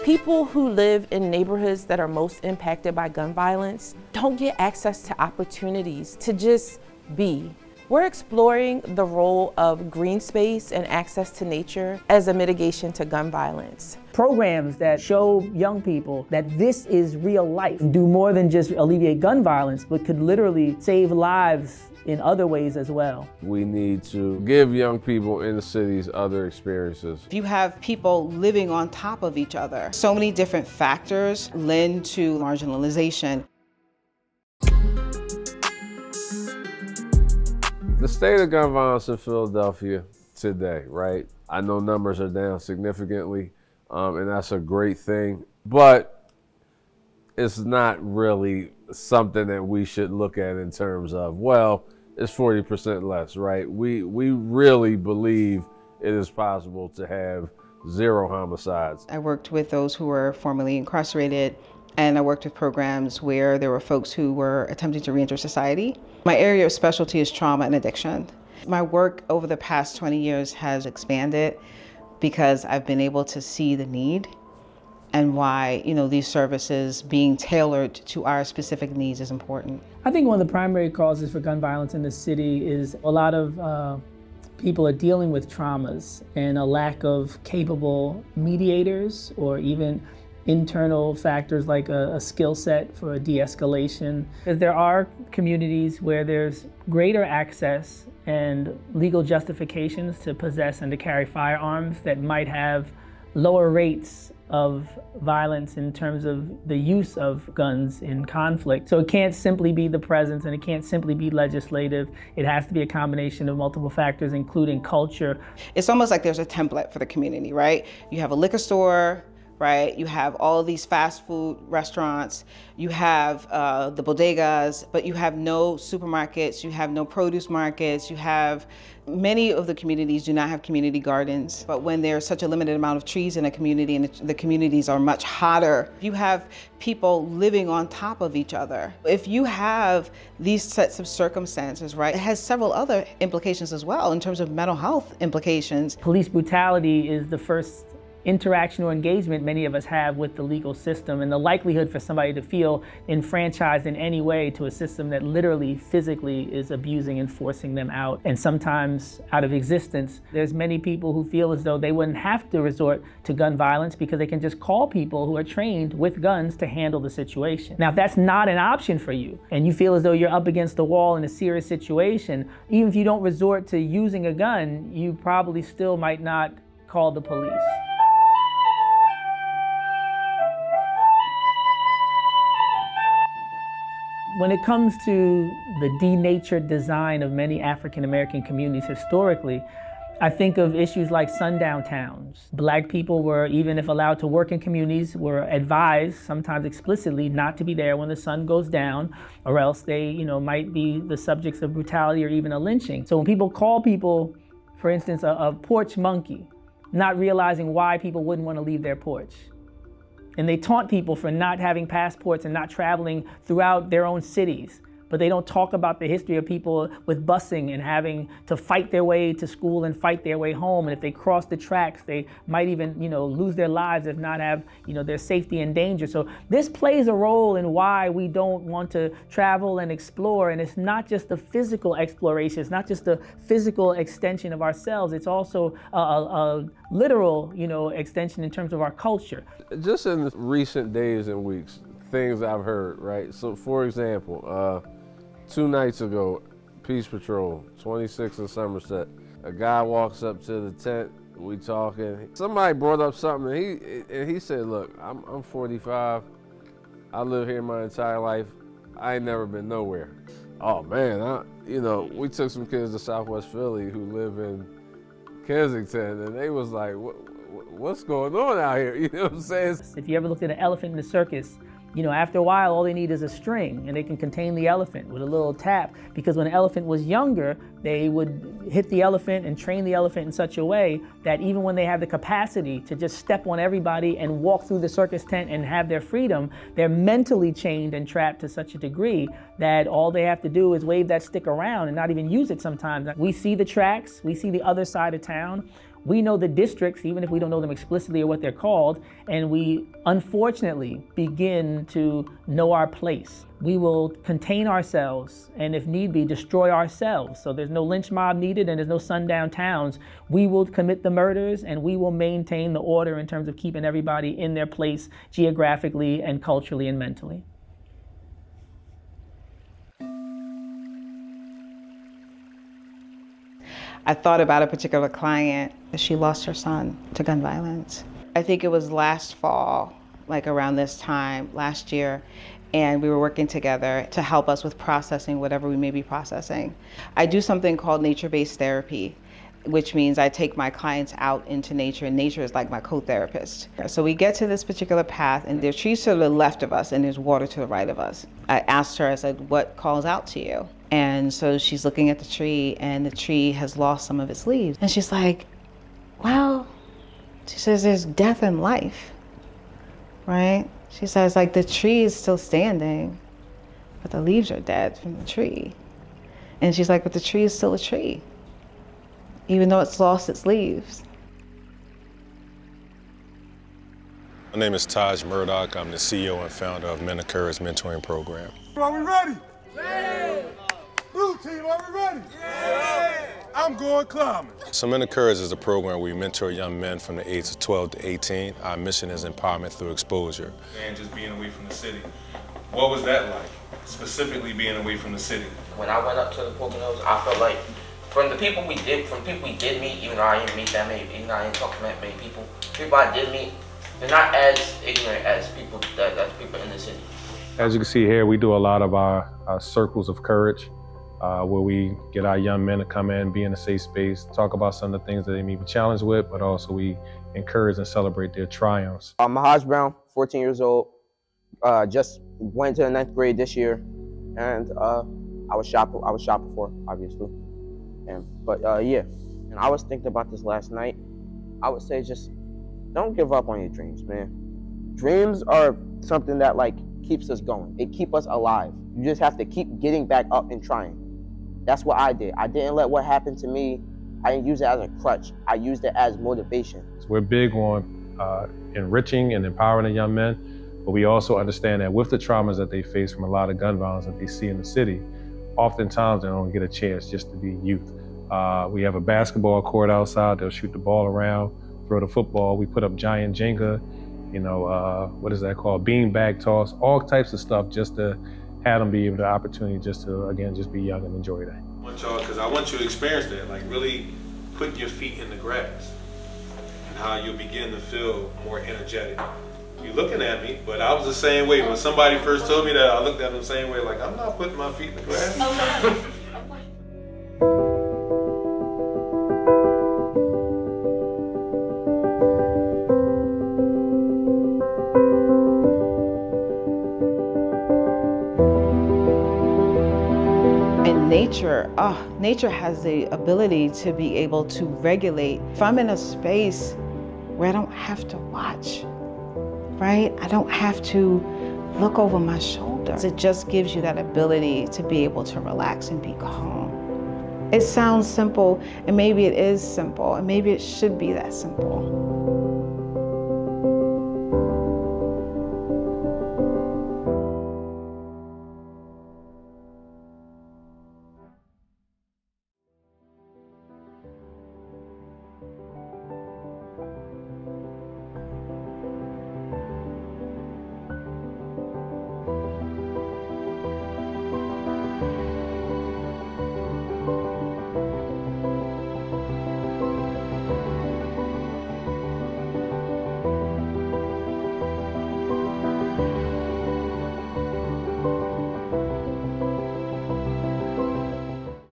People who live in neighborhoods that are most impacted by gun violence don't get access to opportunities to just be. We're exploring the role of green space and access to nature as a mitigation to gun violence. Programs that show young people that this is real life do more than just alleviate gun violence, but could literally save lives in other ways as well. We need to give young people in the cities other experiences. If you have people living on top of each other, so many different factors lend to marginalization. The state of gun violence in Philadelphia today, right? I know numbers are down significantly, and that's a great thing, but it's not really something that we should look at in terms of, well, it's 40% less, right? We really believe it is possible to have 0 homicides. I worked with those who were formerly incarcerated, and I worked with programs where there were folks who were attempting to reenter society. My area of specialty is trauma and addiction. My work over the past 20 years has expanded because I've been able to see the need and why, these services being tailored to our specific needs is important. I think one of the primary causes for gun violence in the city is a lot of people are dealing with traumas and a lack of capable mediators or even internal factors like a skill set for de-escalation. There are communities where there's greater access and legal justifications to possess and to carry firearms that might have lower rates of violence in terms of the use of guns in conflict. So it can't simply be the presence and it can't simply be legislative. It has to be a combination of multiple factors, including culture. It's almost like there's a template for the community, right? You have a liquor store, right? You have all these fast food restaurants, you have the bodegas, but you have no supermarkets, you have no produce markets, you have, many of the communities do not have community gardens. But when there's such a limited amount of trees in a community and the communities are much hotter, you have people living on top of each other. If you have these sets of circumstances, right, it has several other implications as well in terms of mental health implications. Police brutality is the first interaction or engagement many of us have with the legal system, and the likelihood for somebody to feel enfranchised in any way to a system that literally physically is abusing and forcing them out and sometimes out of existence. There's many people who feel as though they wouldn't have to resort to gun violence because they can just call people who are trained with guns to handle the situation. Now, if that's not an option for you and you feel as though you're up against the wall in a serious situation, even if you don't resort to using a gun, you probably still might not call the police. When it comes to the denatured design of many African American communities historically, I think of issues like sundown towns. Black people were, even if allowed to work in communities, were advised, sometimes explicitly, not to be there when the sun goes down, or else they, might be the subjects of brutality or even a lynching. So when people call people, for instance, a porch monkey, not realizing why people wouldn't want to leave their porch. And they taunt people for not having passports and not traveling throughout their own cities. But they don't talk about the history of people with busing and having to fight their way to school and fight their way home. And if they cross the tracks, they might even, lose their lives, if not have, their safety in danger. So this plays a role in why we don't want to travel and explore. And it's not just the physical exploration. It's not just the physical extension of ourselves. It's also a literal, extension in terms of our culture. Just in the recent days and weeks, things I've heard, right? So for example, 2 nights ago, Peace Patrol, 26 in Somerset. A guy walks up to the tent, we talking. Somebody brought up something, and he said, look, I'm 45, I live here my entire life, I ain't never been nowhere. Oh man, we took some kids to Southwest Philly who live in Kensington, and they was like, what's going on out here? You know what I'm saying? If you ever looked at an elephant in the circus, after a while, all they need is a string and they can contain the elephant with a little tap, because when an elephant was younger, they would hit the elephant and train the elephant in such a way that even when they have the capacity to just step on everybody and walk through the circus tent and have their freedom, they're mentally chained and trapped to such a degree that all they have to do is wave that stick around and not even use it sometimes. We see the tracks, we see the other side of town. We know the districts, even if we don't know them explicitly or what they're called, and we unfortunately begin to know our place. We will contain ourselves and if need be, destroy ourselves. So there's no lynch mob needed and there's no sundown towns. We will commit the murders and we will maintain the order in terms of keeping everybody in their place geographically and culturally and mentally. I thought about a particular client. She lost her son to gun violence. I think it was last fall, like around this time, last year, and we were working together to help us with processing whatever we may be processing. I do something called nature-based therapy, which means I take my clients out into nature, and nature is like my co-therapist. So we get to this particular path, and there's trees to the left of us, and there's water to the right of us. I asked her, I said, what calls out to you? And so she's looking at the tree, and the tree has lost some of its leaves. And she's like, well, she says, there's death and life, right? She says, like, the tree is still standing, but the leaves are dead from the tree. And she's like, but the tree is still a tree, even though it's lost its leaves. My name is Taj Murdock. I'm the CEO and founder of Men of Courage Mentoring Program. Are we ready? Yeah. Blue team, are we ready? Yeah. I'm going climbing. So Men of Courage is a program where we mentor young men from the age of 12 to 18. Our mission is empowerment through exposure. And just being away from the city. What was that like, specifically being away from the city? When I went up to the Poconos, I felt like from people we did meet, even though I didn't meet that many, even though I didn't talk to that many people I did meet, they're not as ignorant as people people in the city. As you can see here, we do a lot of our circles of courage, where we get our young men to come in, be in a safe space, talk about some of the things that they may be challenged with, but also we encourage and celebrate their triumphs. I'm Mihaj Brown, 14 years old, just went to the 9th grade this year, and I was shot before, obviously. But yeah, and I was thinking about this last night. I would say just don't give up on your dreams, man. Dreams are something that like keeps us going. It keeps us alive. You just have to keep getting back up and trying. That's what I did. I didn't let what happened to me, I didn't use it as a crutch. I used it as motivation. We're big on enriching and empowering the young men, but we also understand that with the traumas that they face from a lot of gun violence that they see in the city, oftentimes they don't get a chance just to be youth. We have a basketball court outside. They'll shoot the ball around, throw the football. We put up giant Jenga, you know, what is that called? Beanbag toss, all types of stuff just to have them be able to opportunity just to, again, just be young and enjoy that. I want y'all, because I want you to experience that, like really putting your feet in the grass and how you'll begin to feel more energetic. You're looking at me, but I was the same way. When somebody first told me that, I looked at them the same way, like, I'm not putting my feet in the grass. Nature has the ability to be able to regulate. If I'm in a space where I don't have to watch, right? I don't have to look over my shoulder. It just gives you that ability to be able to relax and be calm. It sounds simple, and maybe it is simple, and maybe it should be that simple.